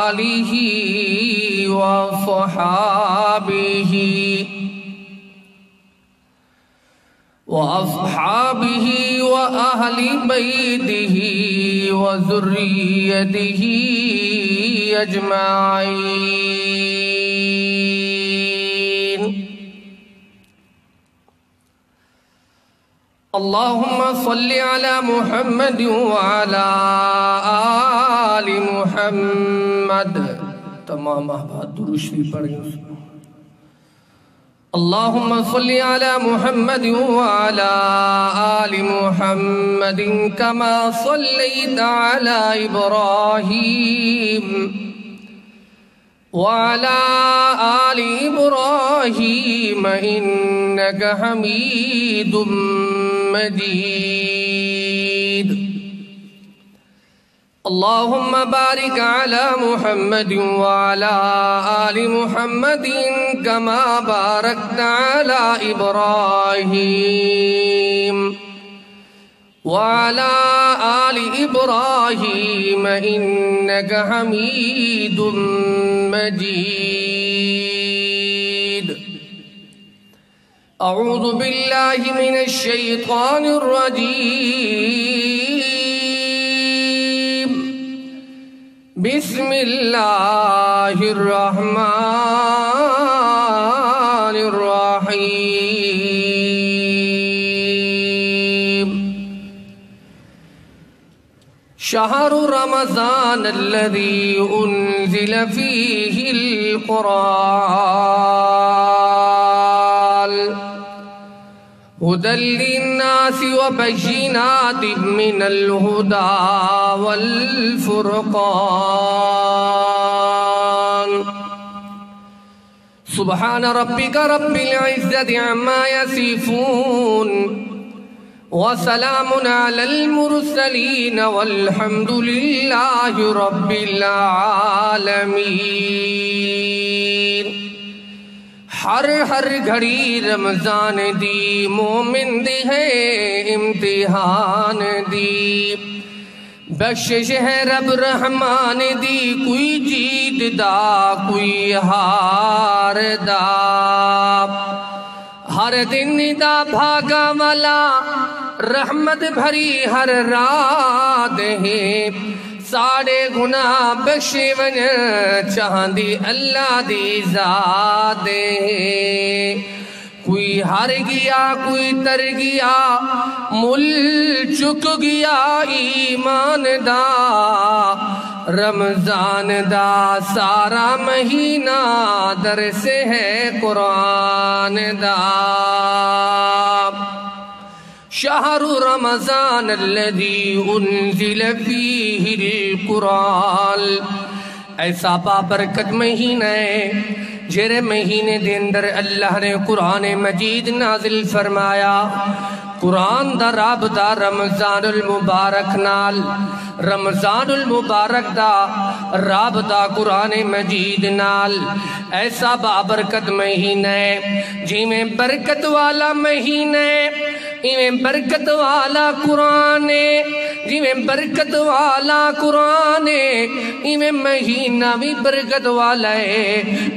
آلہ وأصحابه وأهل بيته وذريته أجمعين. اللهم صل على محمد وعلى آل محمد. تمام احباب درود شریف پڑھیں. اللهم صل على محمد وعلى آل محمد كما صليت على إبراهيم وعلى آل إبراهيم إنك حميد مجيد. اللهم بارك على محمد وعلى آل محمد كما باركت على إبراهيم وعلى آل إبراهيم إنك حميد مجيد. أعوذ بالله من الشيطان الرجيم. بسم اللہ الرحمن الرحیم. شہر رمضان الذي انزل فيه القرآن هدى للناس وبينات من الهدى والفرقان. سبحان ربك رب العزة عما يصفون وسلام على المرسلين والحمد لله رب العالمين. ہر گھڑی رمضان دی مومن دی ہے امتحان دی. بخشش ہے رب رحمان دی کوئی جیت دا کوئی ہار دا. ہر دن دا بھاگا والا رحمت بھری ہر رات ہے. ساڑے گناہ بخشے ون چاہندی اللہ دی ذات ہے. کوئی ہار گیا کوئی تر گیا مل چک گیا ایمان دا. رمضان دا سارا مہینہ درس ہے قرآن دا. شہر رمضان الذي انزل فيه القرآن. ایسا بابرکت مہینہ ہے جرے مہینے دے اندر اللہ نے قرآن مجید نازل فرمایا. قرآن دا رابطہ رمضان المبارک نال. رمضان المبارک دا رابطہ قرآن مجید نال. ایسا بابرکت مہینہ ہے جی میں برکت والا مہینہ ہے. ایویں برکت والا قرآن جی میں برکت والا قرآن ایویں مہینہ بھی برکت والا ہے.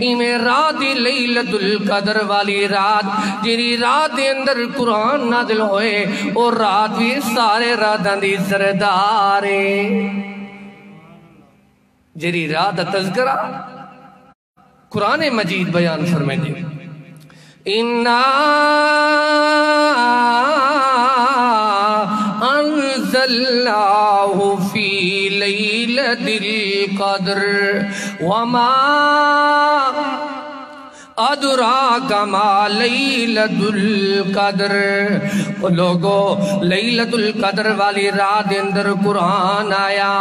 ایویں رات لیلۃ القدر والی رات جیری رات دے اندر قرآن نازل ہوئے اور رات بھی سارے راتاں دی سردار ہے. جیری رات دا تذکرہ قرآن مجید بیان فرمائے دے. انزلناه في ليلة القدر وما ادراک ما لیلۃ القدر. لوگو لیلۃ القدر والی رات دے اندر قرآن آیا.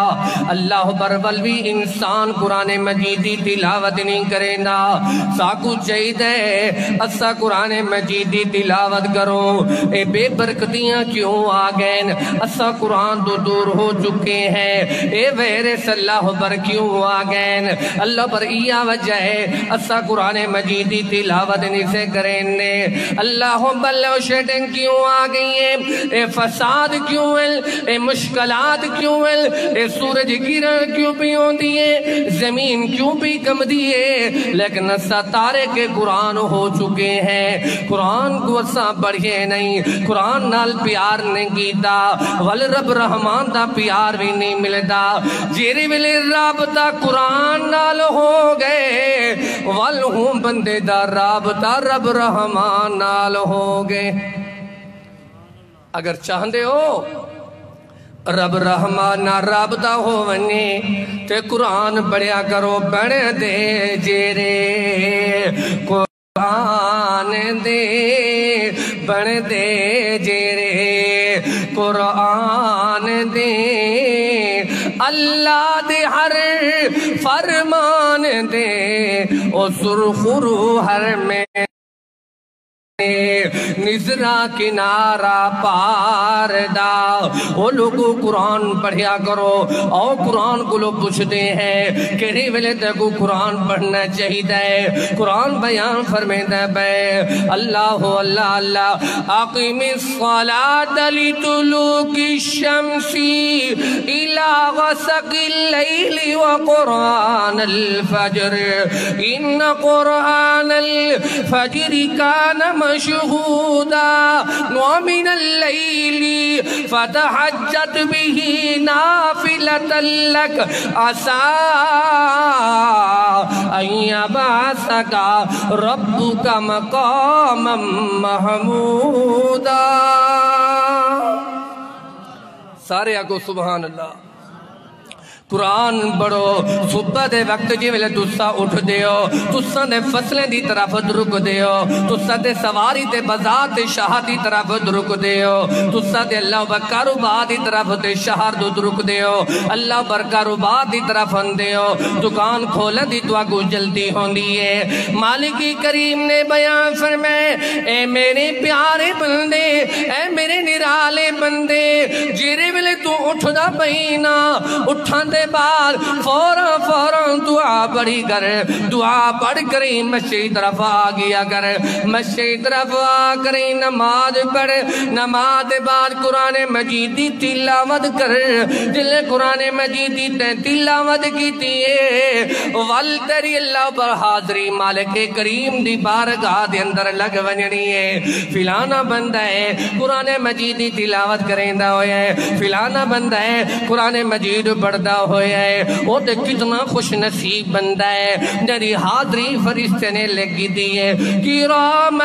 اللہ برول بھی انسان قرآن مجید دی تلاوت نہیں کرے نا. ساکو چاہیے اسا قرآن مجید دی تلاوت کرو. اے بے برکتیاں کیوں آ گئے؟ اسا قرآن تو دور ہو چکے ہیں. اے ویرس اللہ پر کیوں آ گئے؟ اللہ پر یہ وجہ ہے اسا قرآن مجید مجیدی تلاوت نہیں سے کریں نے اللہ بلو شیٹنگ کیوں آ گئی ہے اے فساد کیوں ہے اے مشکلات کیوں ہے اے سورج گرن کیوں بھی ہوں دیئے زمین کیوں بھی کم دیئے لیکن ستارے کے قرآن ہو چکے ہیں قرآن کو اساں پڑھے نہیں قرآن نال پیار نہیں کیتا ول رب رحمان دا پیار بھی نہیں ملتا جیری ویلے رابطہ قرآن نال ہو گئے ول ہوں بندے دا رابطہ رب رحمان نال ہو گئے اگر چاہندے ہو رب رحمان نہ رابطہ ہو ونے تے قرآن پڑھیا کرو پڑھ دے جیرے قرآن دے پڑھ دے جیرے قرآن دے اللہ دے ہر فرمان دے او سرخرو ہر میں نظرہ کنارہ پار دا وہ لوگوں قرآن پڑھیا کرو اور قرآن کو لوگ پوچھتے ہیں کہ نہیں ویلے تے کو قرآن پڑھنا چاہی دے قرآن بیان فرمیدہ بے اللہ اللہ اللہ اقیم الصلاة لطلوع الشمس الى غسق اللیل وقرآن الفجر ان قرآن الفجر کان مشہودا ومن اللیل فتحجت به نافلة لك عسى ان يبعثك ربك مقاما محمودا سارے آگو سبحان اللہ قرآن بڑھو صبح دے وقت جی ویلے تسا اٹھ دیو تسا دے فصلیں دی طرف درک دیو تسا دے سواری دے بازار دے شہر دی طرف درک دیو تسا دے اللہ بر کاروبار دی طرف دے شہر دو درک دیو اللہ بر کاروبار دی طرف ہن دیو دکان کھولا دی تو آگو جلدی ہون دیئے مالکی کریم نے بیان فرمائے اے میرے پیارے بندے اے میرے نرالے بندے جیرے ویلے تو اٹھ دا بہینا اٹھان دے بعد فوراں دعا پڑھی کر دعا پڑھ کر مسجد طرف آ گیا کر مسجد طرف آ کر نماز پڑھ نماز بعد قرآن مجید دی تلاوت کر جل قرآن مجید دی تلاوت کی تیئے وال تیری اللہ پر حاضری مالک کریم دی بارگاہ دے اندر لگ ونجنی ہے فلانا بندہ ہے قرآن مجید دی تلاوت کریں دا ہویا ہے فلانا بندہ ہے قرآن مجید پڑھدا ہویا ہے وہ تے کتنا خوش نصیب بندہ ہے جنہی حاضری فرشتے نے لگی دیئے کرام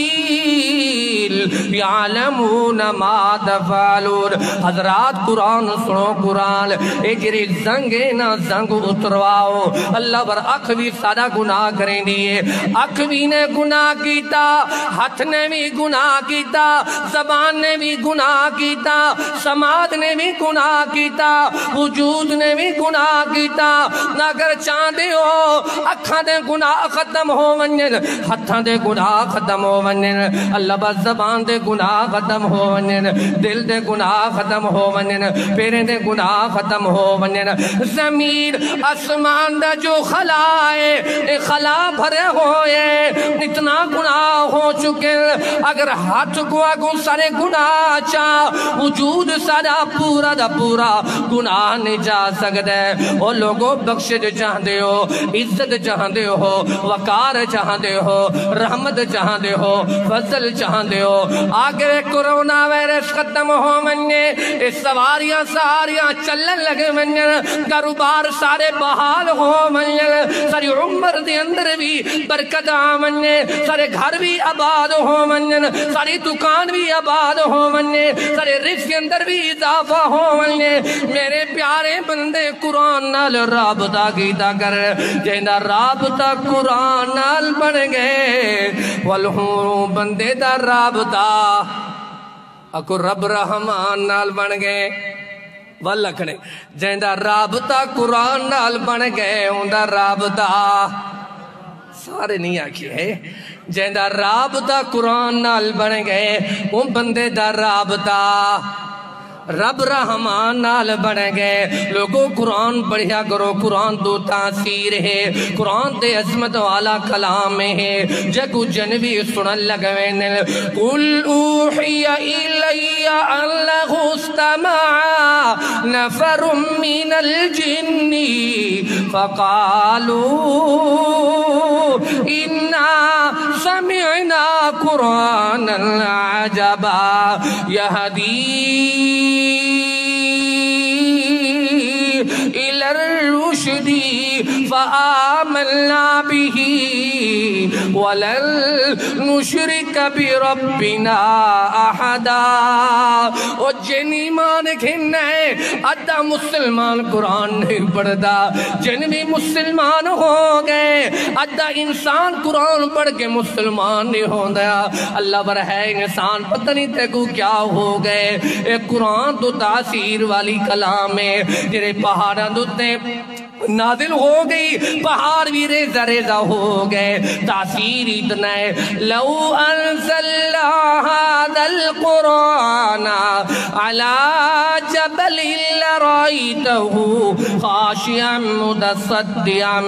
الکاتبین یعلمون ما تفعلون حضرات قرآن سنو قرآن اے جری زنگے نہ زنگ اترواؤ اللہ بر اکھ بھی سادہ گناہ کریں دیئے اکھ بھی نے گناہ کیتا ہاتھ نے بھی گناہ کیتا زبان نے بھی گناہ کیتا سماعت نے بھی گناہ کیتا وجود نے بھی گناہ کیتا نہ اگر چاندے ہو اکھاں دے گناہ ختم ہو ونجن ہتھاں دے گناہ ختم ہو ونجن اللہ بس زبان دے گناہ ختم ہو ونجن دل دے گناہ ختم ہو ونجن پیریں دے گناہ ختم ہو ونجن زمین اسمان دا جو خلا ہے اے خلا بھرے ہوئے اتنا گناہ ہو چکے اگر ہاتھ کو آگوں سارے گناہ چاہ وجود سارا پورا دا پورا گناہ نہیں جا سکتے وہ لوگوں بخشش چاہتے ہو عزت چاہتے ہو وقار چاہتے ہو رحمت چاہتے ہو فضل چاہتے ہو آگے کرونا وائرس ختم ہو مننے اس سواریاں ساریاں چلن لگے منن کاروبار سارے بحال ہو منن ساری عمر دے اندر بھی برکت آمننے سارے گھر بھی آباد ہو منن ساری دکان بھی آباد ہو مننے سارے رزق کے اندر بھی اضافہ ہو مننے میرے پیارے بندے قرآن نال رابطہ کیتا کر جہاں رابطہ قرآن نال بن گئے والہوں بندے دا رابطہ اکو رب رحمان نال بن گئے واللکھنے جہاں رابطہ قرآن نال بن گئے ان دا رابطہ سارے نہیں آکھی ہے جہاں رابطہ قرآن نال بن گئے ان بندے دا رابطہ رب رحمان نال بن گئے لوگوں قرآن پڑھیا کرو قرآن دو تاثیر ہے قرآن دے عظمت والا کلام ہے جگو جنوی سنن لگوین قل اوحی الی انہ استمع نفر من الجن فقالوا انا سمعنا قرآنا عجبا یہدی إلى الرشد فآمنا به ولن نشرك بربنا أحدا اور جن ایمان کھنے ادھا مسلمان قرآن نہیں پڑھتا جن بھی مسلمان ہو گئے ادھا انسان قرآن پڑھ کے مسلمان نہیں ہو گیا اللہ پر ہے انسان پتہ نہیں تے کو کیا ہو گئے ایک قرآن تو تاثیر والی کلام ہے جنہیں پہاڑاں دوتے نازل ہو گئی پہاڑ بھی ریزہ ریزہ ہو گئے تاثیر اتنا ہے لو انزلنا هذا القرآن على جبل لرأيته خاشعا متصدعا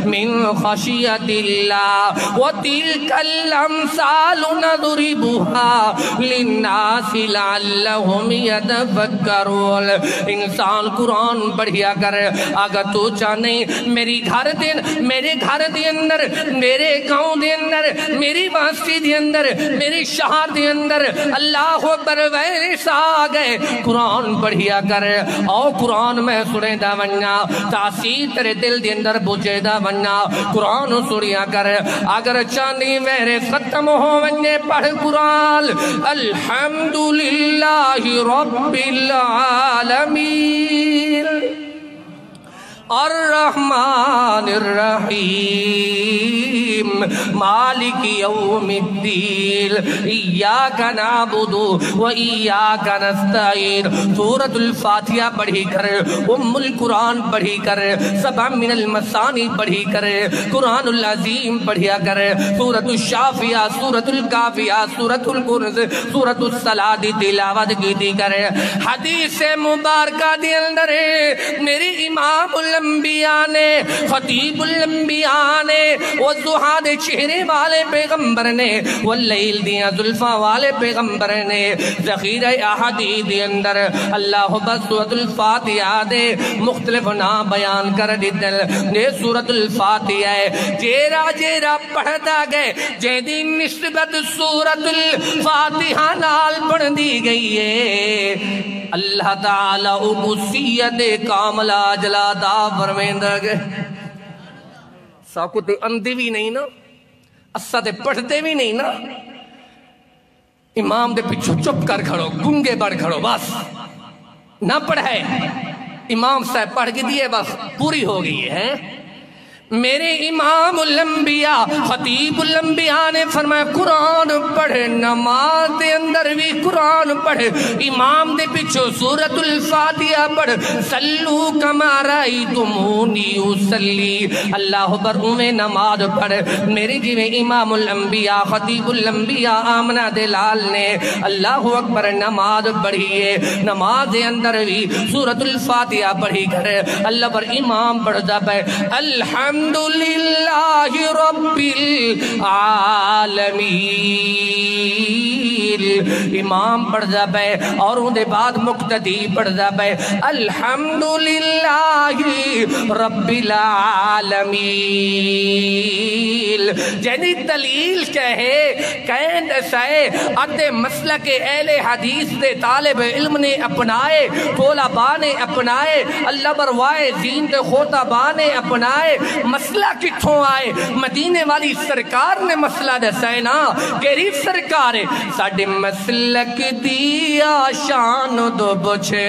من خشية الله وتلك الأمثال نضربها للناس لعلهم يتفكرون انسان قرآن پڑھیا کر اگر تو چاہنے میری گھر دن میرے گھر دے اندر میرے گاؤں دے اندر میری باستی دے اندر میری شہر دے اندر اللہ اکبر ویسا آگئے قرآن پڑھیا کر او قرآن میں سنے دا ونیا تاثیر تیرے دل دے اندر بجے دا ونیا قرآن سنیا کر اگر چاہنے میرے ختم ہو ونیا پڑھ قرآن الحمدللہ رب العالمین الرحمن الرحیم مالک یوم الدین ایاک نعبد و ایاک نستعین سورۃ الفاتحہ پڑھی کر ام القرآن پڑھی کر سبع من المثانی پڑھی کر قرآن العظیم پڑھیا کر سورۃ الشافیہ سورۃ الکافیہ سورۃ الکنز سورۃ الصلاۃ تلاوت کی کر حدیث مبارکہ دے اندر میری امام الانبیاء نے خطیب الانبیاء نے والضحیٰ دے چہرے والے پیغمبر نے واللیل دیا ذلفہ والے پیغمبر نے ذخیرہ احادیث دے اندر اللہ بس سورۃ الفاتحہ دے مختلف نام بیان کر دیتے نے سورۃ الفاتحہ ہے جیرا جیرا پڑھتا گئے جیدی نسبت سورۃ الفاتحہ نال پڑھ دی گئی ہے اللہ تعالیٰ اگسیت کاملہ جلا دا فرمیندہ گئے ساکو تے اندھی بھی نہیں نا اسا تے پڑھتے بھی نہیں نا امام دے پچھو چپ کر کھڑو گنگے بڑھ کھڑو بس نہ پڑھائے امام صاحب پڑھ کے دیئے بس پوری ہو گئی ہے میرے امام الانبیاء خطیب الانبیاء نے فرمایا قرآن پڑھ نماز دے اندر بھی قرآن پڑھ امام دے پچھو سورۃ الفاتحہ پڑھ صلو کما رأیتمونی اصلی اللہ پر اویں نماز پڑھ میری جی میں امام الانبیاء خطیب الانبیاء آمنہ دلال نے اللہ اکبر نماز پڑھی ہے نماز دے اندر بھی سورۃ الفاتحہ پڑھی کر اللہ پر امام پڑھتا پہ الحمدللہ رب العالمین امام پڑھتا پہ اور ان دے بعد مقتدی پڑھتا پہ الحمدللہ رب العالمین جنہی دلیل کہے کہن سائے ادھے مسلک اہل حدیث دے طالب علم نے اپنائے طلباء نے اپنائے اللہ بروائے دین دے خطباء نے اپنائے مسئلہ کتھوں آئے مدینے والی سرکار نے مسئلہ دسائے نا غریب سرکار ہے ساڑھے مسلک دیا شان دو بچے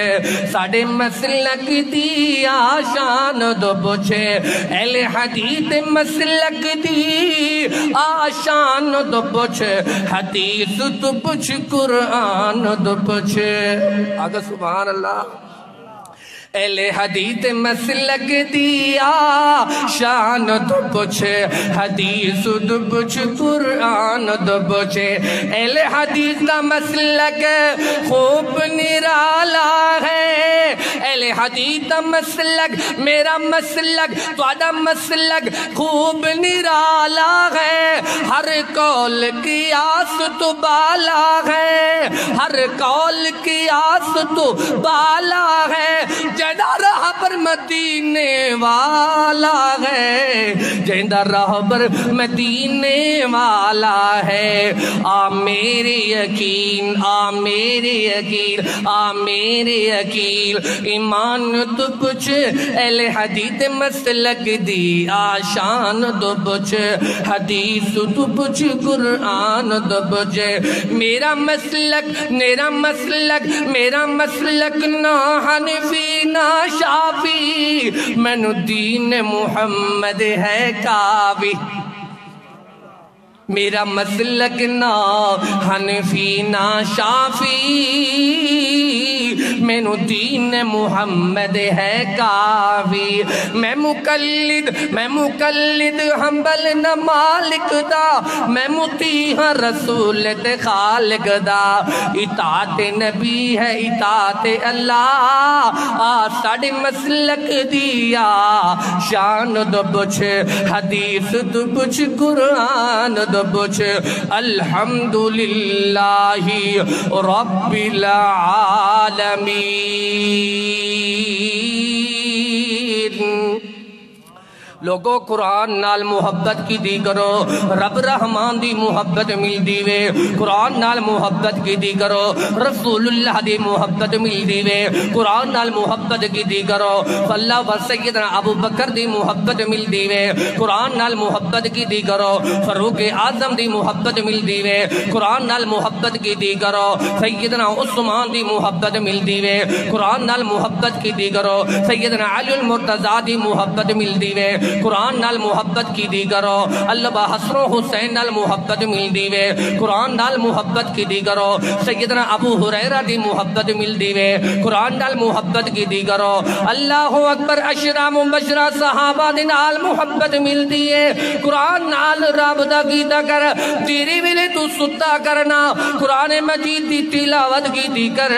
ساڑھے مسلک دیا شان دو بچے اہل حدیث مسلک دی آشان دو بچے حدیث دو بچ قرآن دو بچے آگا سبحان اللہ اہل حدیث مسلک دیا شان تو پوچھ حدیث تو پوچھ قرآن تو پوچھ اہل حدیث کا مسلک خوب نرالا ہے اہل حدیث کا مسلک میرا مسلک تہاڈا مسلک خوب نرالا ہے ہر قول کی آس تو بالا ہے ہر قول کی آس تو بالا ہے جیندہ راہ پر مدینے والا ہے جیندہ راہ پر مدینے والا ہے آ میرے یقین آ میرے یقین آ میرے یقین ایمان تو پوچھ اہل حدیث مسلک دی آشان تو پوچھ حدیث تو پوچھ قرآن تو پوچھ میرا مسلک میرا مسلک میرا مسلک نہ حنفی نہ شافی مینو دین محمد ہے کافی میرا مسلک نہ حنفی نہ شافی مینو دین محمد ہے کافی میں مقلد حنبل نہ مالک دا میں مطیع ہاں رسول تے خالق دا اطاعت نبی ہے اطاعت اللہ ساڑے مسلک دیا شان دو پوچھ حدیث دو پوچھ قرآن دو پوچھ الحمدللہ رب العالمین لوگو قرآن نال محبت کی دی کرو رب رحمان دی محبت مل دیوے قرآن نال محبت کی دی کرو رسول اللہ دی محبت مل دیوے قرآن نال محبت کی دی کرو فاللہ و سیدنا ابو بکر دی محبت مل دیوے قرآن نال محبت کی دی کرو فاروق اعظم دی محبت مل دیوے قرآن نال محبت کی دی کرو سیدنا عثمان دی محبت مل دیوے قرآن نال محبت کی دی کرو سیدنا علی المرتضی دی محبت مل دیوے قرآن نال محبت کی دی کرو اللہ حسن و حسین نال محبت مل دیوے قرآن نال محبت کی دی کرو سیدنا ابو ہریرہ دی محبت مل دیوے قرآن نال محبت کی دی کرو اللہ اکبر اشرا مبشرہ صحابہ دی نال محبت مل دیے قرآن نال رابطہ کی دا کر تیری ویلے تو ستا کرنا قرآن مجید دی تلاوت کی دی کر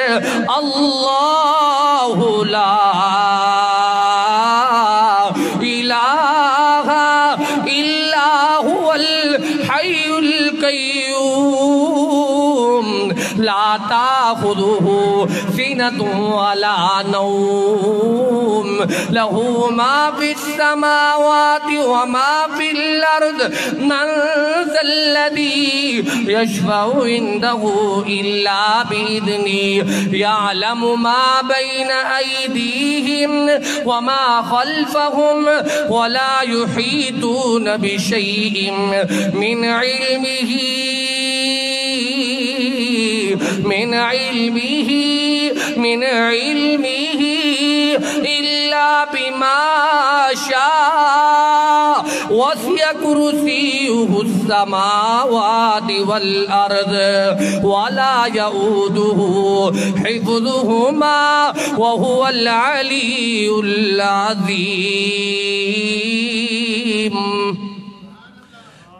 اللہ لا الہ الا هو الحی القیوم لا تأخذه سنة ولا نوم له ما في السماوات وما في الأرض من ذا الذي يشفع عنده إلا بإذنه يعلم ما بين أيديهم وما خلفهم ولا يحيطون بشيء من علمه إلا بما شاء وسع كرسيه السماوات والأرض ولا يؤوده حفظهما وهو العلي العظيم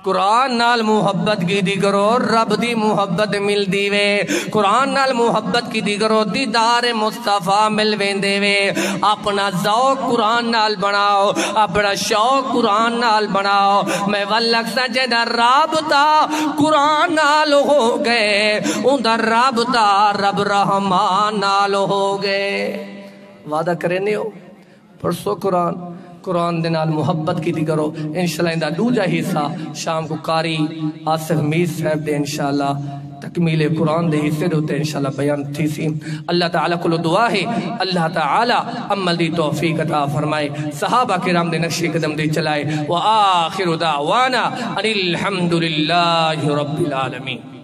قرآن نال محبت کی دی کرو رب دی محبت مل دیوے قرآن نال محبت کی دی کرو دیدار مصطفیٰ مل ویندے وے اپنا ذوق قرآن نال بناؤ اپنا شوق قرآن نال بناؤ میں واللک سجدہ رابطہ قرآن نال ہو گئے اندر رابطہ رب رحمان نال ہو گئے وعدہ کرنے ہو پرسو قرآن دے نال محبت کی دی کرو انشاءاللہ اندہ دوجہ حصہ شام کو قاری آصف میر صاحب دے انشاءاللہ تکمیل قرآن دے حصے دوتے انشاءاللہ بیان تھی سی اللہ تعالیٰ کو دعا ہے اللہ تعالیٰ عمل دی توفیق عطا فرمائے صحابہ کرام دے نقش قدم دے چلائے وآخر دعوانا ان الحمدللہ رب العالمین